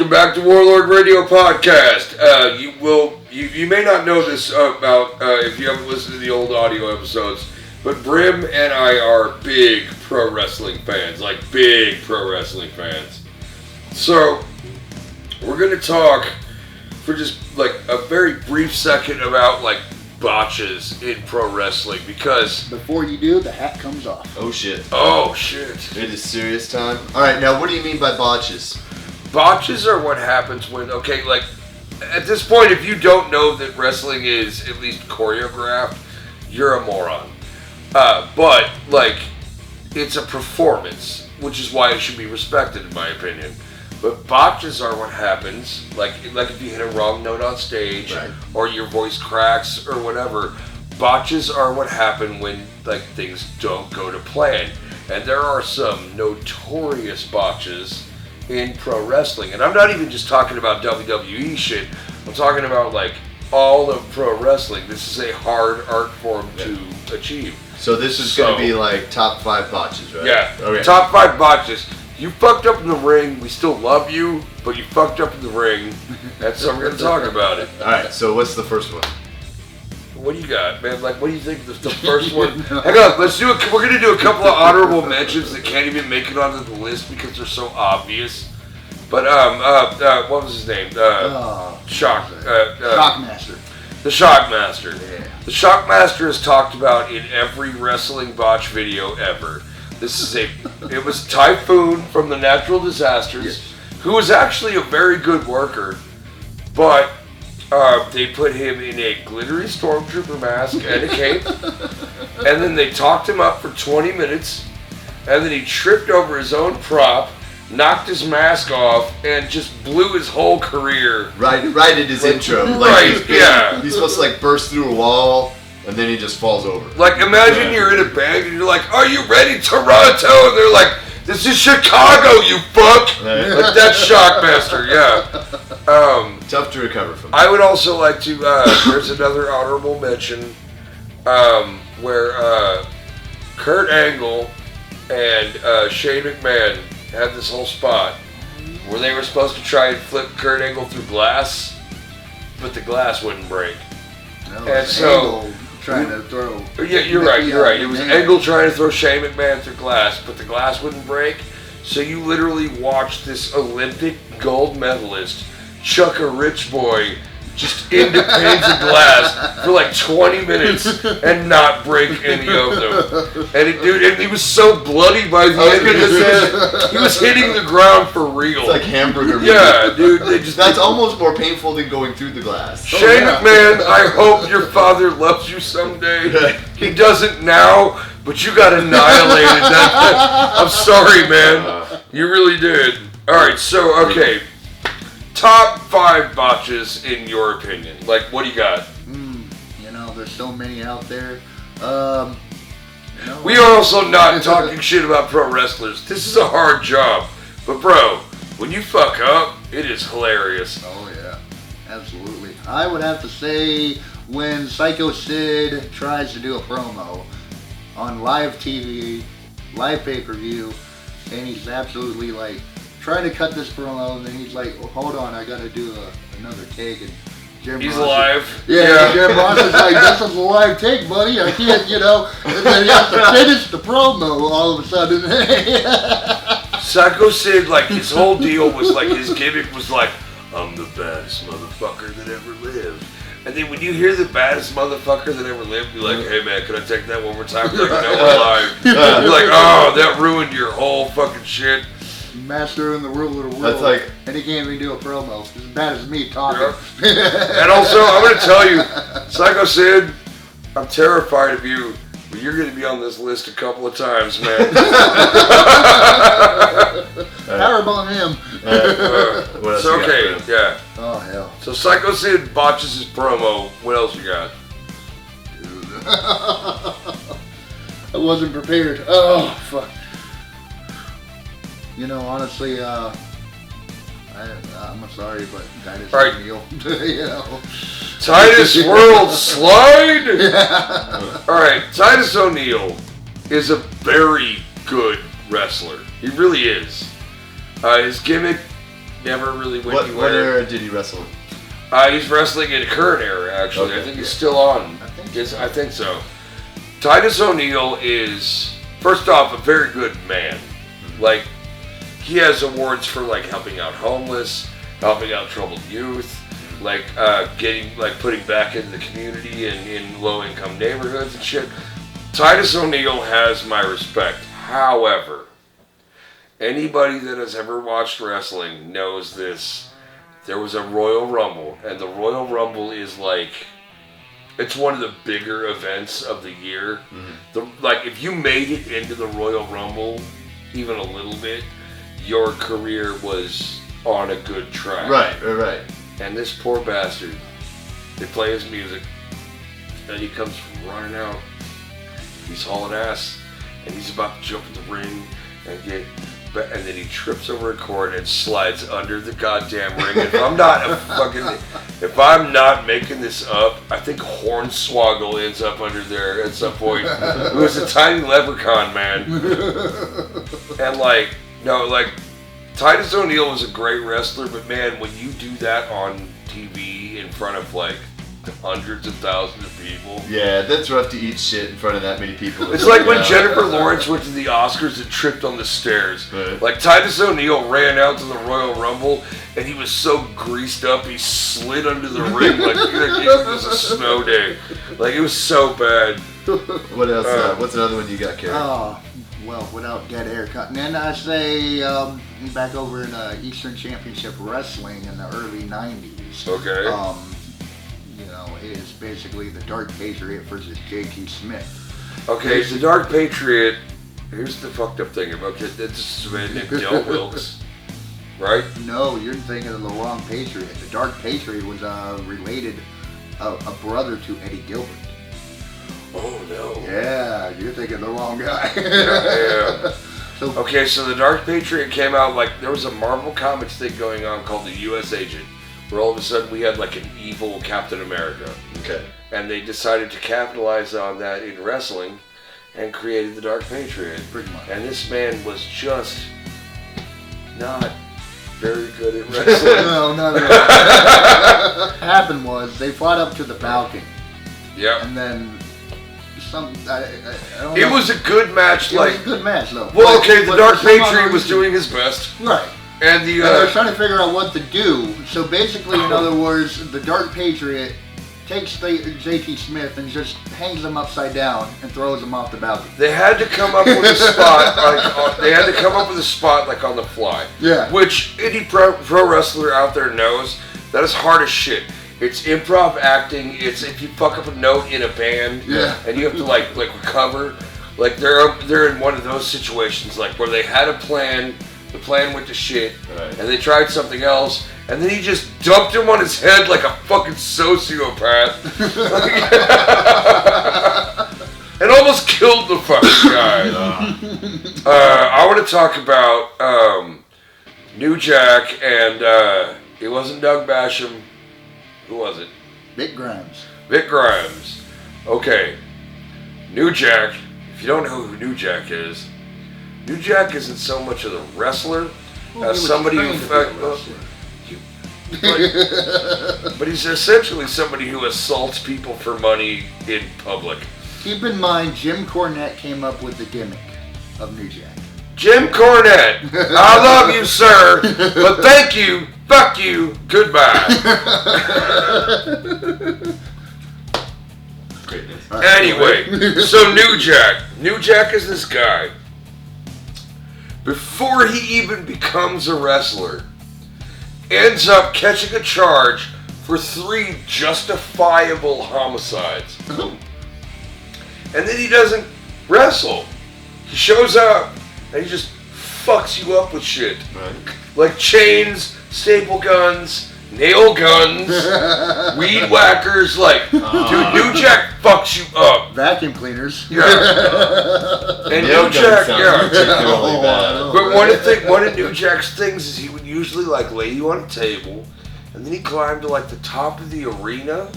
Welcome back to Warlord Radio Podcast. You may not know this about if you haven't listened to the old audio episodes, but Brim and I are big pro wrestling fans, like big pro wrestling fans. So we're gonna talk for just like a very brief second about like botches in pro wrestling, because before you do, the hat comes off. Oh shit. Oh shit. It is serious time. Alright, now what do you mean by botches? Botches are what happens when, okay, like, at this point, if you don't know that wrestling is at least choreographed, you're a moron. But, like, it's a performance, which is why it should be respected, in my opinion. But botches are what happens, like if you hit a wrong note on stage, right, or your voice cracks, or whatever. Botches are what happen when, like, things don't go to plan. And there are some notorious botches in pro wrestling. And I'm not even just talking about WWE shit. I'm talking about, like, all of pro wrestling. This is a hard art form to achieve. So this is going to be, like, top 5 botches, right? Yeah. Okay. Top 5 botches. You fucked up in the ring. We still love you, but you fucked up in the ring. And so we're going to talk about it. Alright, so what's the first one? What do you got, man? Like, what do you think the first one? Hang on, we're going to do a couple of honorable mentions that can't even make it onto the list because they're so obvious. But, what was his name? Shockmaster. The Shockmaster. Yeah. The Shockmaster is talked about in every wrestling botch video ever. It was Typhoon from the Natural Disasters, yes, who was actually a very good worker, but they put him in a glittery stormtrooper mask and a cape, and then they talked him up for 20 minutes, and then he tripped over his own prop, knocked his mask off, and just blew his whole career. Right in his intro. Like, Right, yeah. He's supposed to, like, burst through a wall, and then he just falls over. Like, imagine you're in a band and you're like, "Are you ready, Toronto?" And they're like, "This is Chicago, you fuck!" Right. Like, that's Shockmaster, yeah. Tough to recover from. I would also like to, there's another honorable mention, where Kurt Angle and Shane McMahon had this whole spot where they were supposed to try and flip Kurt Angle through glass, but the glass wouldn't break. No, And so, Angle trying to throw. Yeah, you're right. It was Angle trying to throw Shane McMahon through glass, but the glass wouldn't break. So you literally watched this Olympic gold medalist chuck a rich boy just into panes of glass for like 20 minutes and not break any of them. And he was so bloody by the end because he was hitting the ground for real. It's like hamburger meat. Yeah, dude. That's almost more painful than going through the glass. Shane McMahon, I hope your father loves you someday. He doesn't now, but you got annihilated. I'm sorry, man. You really did. Alright, so, okay. Top 5 botches in your opinion. Like, what do you got? There's so many out there. We are also not talking shit about pro wrestlers. This is a hard job. But, bro, when you fuck up, it is hilarious. Oh, yeah. Absolutely. I would have to say when Psycho Sid tries to do a promo on live TV, live pay-per-view, and he's absolutely, like, trying to cut this promo, and then he's like, "Oh, hold on, I gotta do another take." And He's alive. Yeah. Jim Ross is like, "This is a live take, buddy. I can't, And then he has to finish the promo all of a sudden. Psycho Sid, like, his whole deal was like, his gimmick was like, "I'm the baddest motherfucker that ever lived." And then when you hear the baddest motherfucker that ever lived, you're like, "Hey man, can I take that one more time?" You're like, "No, we're live." You're like, "Oh, that ruined your whole fucking shit." Master and the ruler of the world. That's like, and he can't even do a promo. It's as bad as me talking. Yeah. And also, I'm going to tell you, Psycho Sid, I'm terrified of you, but you're going to be on this list a couple of times, man. Powerbomb him. It's okay, yeah. Oh, hell. So Psycho Sid botches his promo. What else you got? Dude. I wasn't prepared. Oh, fuck. Honestly, I'm sorry, but Titus O'Neil. Titus World Slide? Yeah. Alright, Titus O'Neil is a very good wrestler. He really is. His gimmick never really went What anywhere. era did he wrestle in? He's wrestling in the current era, actually. Okay. I think he's still on. I think so. Titus O'Neil is, first off, a very good man. Like, he has awards for, like, helping out homeless, helping out troubled youth, like, putting back into the community and in low-income neighborhoods and shit. Titus O'Neil has my respect. However, anybody that has ever watched wrestling knows this. There was a Royal Rumble, and the Royal Rumble is like, it's one of the bigger events of the year. Like, if you made it into the Royal Rumble, even a little bit, your career was on a good track. Right. And this poor bastard, they play his music, and he comes running out. He's hauling ass, and he's about to jump in the ring and and then he trips over a cord and slides under the goddamn ring. If I'm not making this up, I think Hornswoggle ends up under there at some point. It was a tiny leprechaun, man. And Titus O'Neil was a great wrestler, but man, when you do that on TV in front of like hundreds of thousands of people. Yeah, that's rough to eat shit in front of that many people. It's like when Jennifer Lawrence went to the Oscars and tripped on the stairs. Right. Like, Titus O'Neil ran out to the Royal Rumble, and he was so greased up, he slid under the ring like it was a snow day. Like, it was so bad. What else? What's another one you got, Kerry? Well, without dead air cutting in, I say back over in Eastern Championship Wrestling in the early 90s. Okay. It is basically the Dark Patriot versus JT Smith. Okay, the Dark Patriot, here's the fucked up thing about it. It's a man named Del Wilkes, right? No, you're thinking of the wrong Patriot. The Dark Patriot was related, a brother to Eddie Gilbert. Oh, no. Yeah, you're thinking of the wrong guy. Yeah. So the Dark Patriot came out, like, there was a Marvel Comics thing going on called the U.S. Agent, where all of a sudden we had like an evil Captain America. Okay. And they decided to capitalize on that in wrestling and created the Dark Patriot. Pretty much. And this man was just not very good at wrestling. No. What happened was they fought up to the balcony. Yeah. And then I don't know. It was a good match. It was a good match, though. Well, okay, the Dark for some Patriot other was reason- doing his best. Right. And And I was trying to figure out what to do. So basically, in other words, the Dark Patriot takes JT Smith and just hangs him upside down and throws him off the balcony. They had to come up with a spot. They had to come up with a spot like on the fly. Yeah. Which any pro wrestler out there knows that is hard as shit. It's improv acting. It's if you fuck up a note in a band. Yeah. And you have to like recover. Like they're in one of those situations like where they had a plan. The plan went to shit, Right. and they tried something else, and then he just dumped him on his head like a fucking sociopath. And almost killed the fucking guy. I want to talk about New Jack, and it wasn't Doug Basham. Who was it? Vic Grimes. Vic Grimes. Okay. New Jack. If you don't know who New Jack is, New Jack isn't so much of the wrestler as somebody who... But he's essentially somebody who assaults people for money in public. Keep in mind, Jim Cornette came up with the gimmick of New Jack. Jim Cornette, I love you, sir, but thank you, fuck you, goodbye. Anyway, so New Jack is this guy. Before he even becomes a wrestler, ends up catching a charge for 3 justifiable homicides. And then he doesn't wrestle. He shows up and he just fucks you up with shit. Right. Like chains, staple guns, nail guns, weed whackers. Like, dude, New Jack fucks you up. Vacuum cleaners. Yeah. And New Jack, yeah. Particularly bad. But one of New Jack's things is he would usually like lay you on a table, and then he'd climb to like the top of the arena,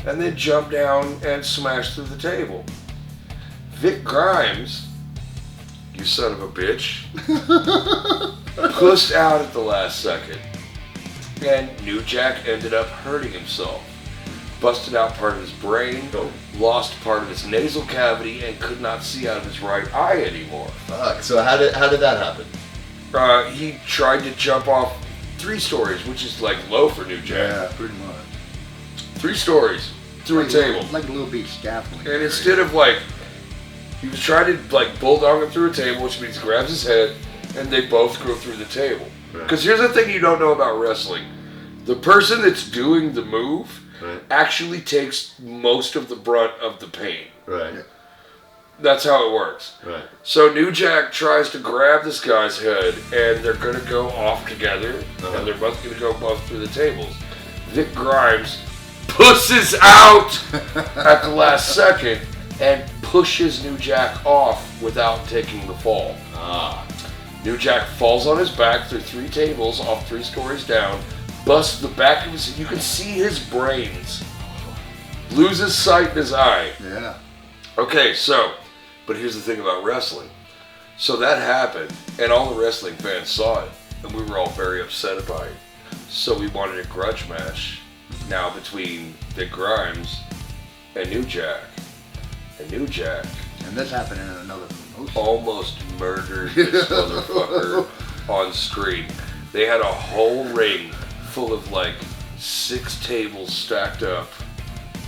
and then jump down and smash through the table. Vic Grimes, you son of a bitch, pussed out at the last second. and New Jack ended up hurting himself. Busted out part of his brain, lost part of his nasal cavity, and could not see out of his right eye anymore. Fuck. So how did that happen? He tried to jump off 3 stories, which is like low for New Jack. Yeah, pretty much. 3 stories through a table. Like a little bit scaffolding. And instead of like, he was trying to like bulldog him through a table, which means he grabs his head, and they both go through the table. Because here's the thing you don't know about wrestling. The person that's doing the move actually takes most of the brunt of the pain. Right. That's how it works. Right. So New Jack tries to grab this guy's head, and they're going to go off together, and they're both going to go both through the tables. Vic Grimes pusses out at the last second and pushes New Jack off without taking the fall. New Jack falls on his back through 3 tables, off 3 stories down, busts the back of his... You can see his brains. Loses sight in his eye. Yeah. Okay, so... But here's the thing about wrestling. So that happened, and all the wrestling fans saw it, and we were all very upset about it. So we wanted a grudge match now between Vic Grimes and New Jack. And New Jack... And this happened in another promotion. Almost murdered this motherfucker on screen. They had a whole ring full of like 6 tables stacked up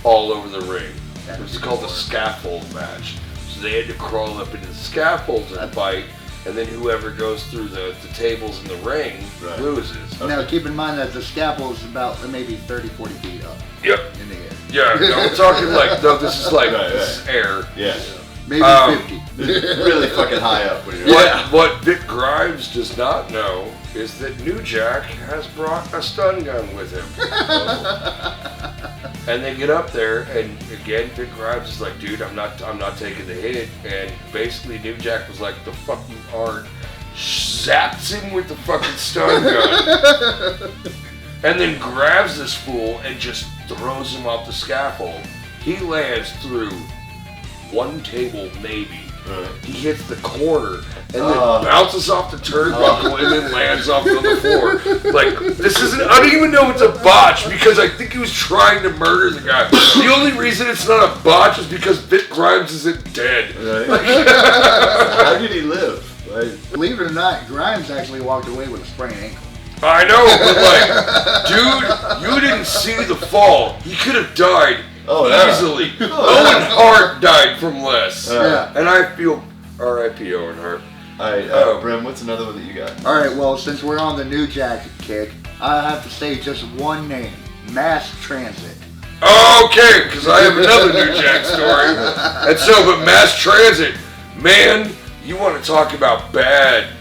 all over the ring. It was called the scaffold match. So they had to crawl up into the scaffolds and fight, and then whoever goes through the tables in the ring loses. Now keep in mind that the scaffold is about maybe 30, 40 feet up. Yep. In the air. Yeah, no, I'm talking like, no, this is like, this is air. Yeah. Maybe 50. Really fucking high up when you're What Vic Grimes does not know is that New Jack has brought a stun gun with him. And they get up there, and again, Vic Grimes is like, dude, I'm not taking the hit. And basically, New Jack was like, the fucking art zaps him with the fucking stun gun, and then grabs this fool and just throws him off the scaffold. He lands through 1 table, maybe. He hits the corner and then bounces off the turnbuckle and then lands off on the floor. Like, this isn't, I don't even know it's a botch because I think he was trying to murder the guy. The only reason it's not a botch is because Vic Grimes isn't dead. How did he live? Believe it or not, Grimes actually walked away with a sprained ankle. I know, but like, dude, you didn't see the fall. He could have died easily. Owen Hart died from less. And I feel R.I.P. Owen Hart. Alright, Brim, what's another one that you got? Alright, well, since we're on the New Jack kick, I have to say just one name. Mass Transit. Okay, because I have another New Jack story. And so, but Mass Transit, man, you want to talk about bad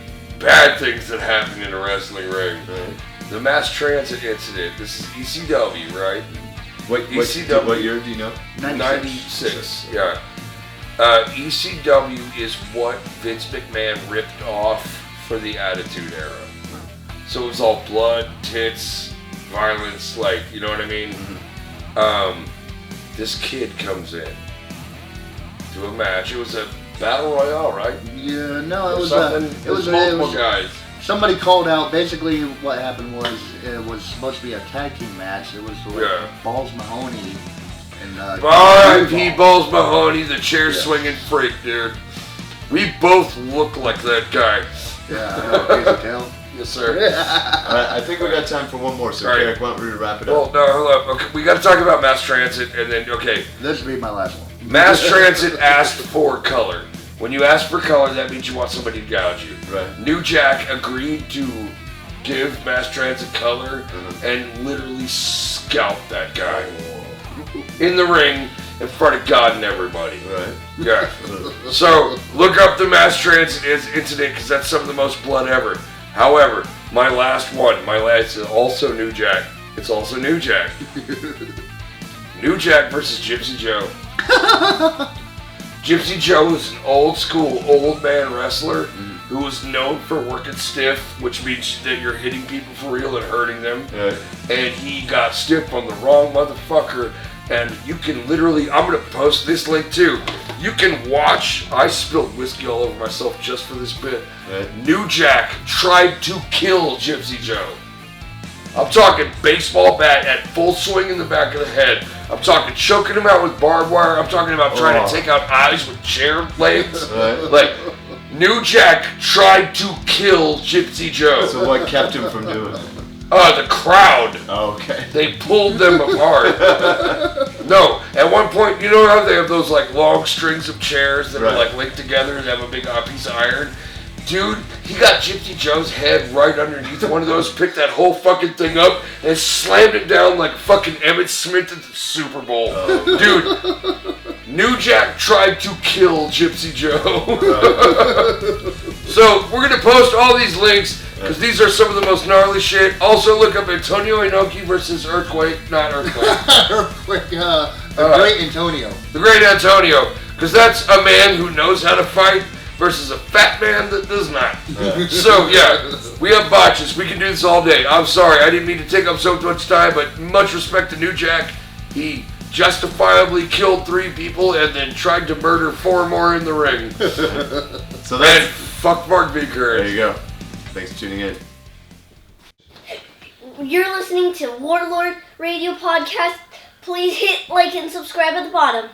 things that happen in a wrestling ring. The Mass Transit incident, this is ECW, right? What year do you know? 96, yeah. ECW is what Vince McMahon ripped off for the Attitude Era. So it was all blood, tits, violence, like, you know what I mean? This kid comes in to a match. It was a battle royale, right? Yeah, no, it was multiple guys. Somebody called out. Basically, what happened was it was supposed to be a tag team match. It was Balls Mahoney and R.I.P. Balls Mahoney, the chair swinging freak, dude. We both look like that guy. Yeah, I know. Crazy tail. Yes, sir. Alright, I think we got time for one more, so Eric, why don't we wrap it up? Well, no, hold up. Okay, we got to talk about Mass Transit, and then, This will be my last one. Mass Transit asked for color. When you ask for color, that means you want somebody to gouge you. Right. New Jack agreed to give Mass Transit color and literally scalp that guy in the ring in front of God and everybody. Right. Yeah. So look up the Mass Transit incident because that's some of the most blood ever. However, my last is also New Jack. It's also New Jack. New Jack versus Gypsy Joe. Gypsy Joe is an old school, old man wrestler who was known for working stiff, which means that you're hitting people for real and hurting them. Right. And he got stiff on the wrong motherfucker. And you can literally, I'm going to post this link too. You can watch, I spilled whiskey all over myself just for this bit. Right. New Jack tried to kill Gypsy Joe. I'm talking baseball bat at full swing in the back of the head. I'm talking choking him out with barbed wire. I'm talking about trying to take out eyes with chair legs. Like, New Jack tried to kill Gypsy Joe. So what kept him from doing it? The crowd. Oh, okay. They pulled them apart. No, at one point, you know how they have those like long strings of chairs that are like linked together and have a big piece of iron? Dude, he got Gypsy Joe's head right underneath one of those, picked that whole fucking thing up, and slammed it down like fucking Emmitt Smith at the Super Bowl. Dude, New Jack tried to kill Gypsy Joe. So, we're going to post all these links, because these are some of the most gnarly shit. Also, look up Antonio Inoki versus Earthquake, not Earthquake. Earthquake, the great Antonio. The great Antonio, because that's a man who knows how to fight, versus a fat man that does not. So, yeah, we have botches. We can do this all day. I'm sorry, I didn't mean to take up so much time, but much respect to New Jack. He justifiably killed 3 people and then tried to murder 4 more in the ring. So that's... And fuck Mark B. Curran. There you go. Thanks for tuning in. You're listening to Warlord Radio Podcast. Please hit like and subscribe at the bottom.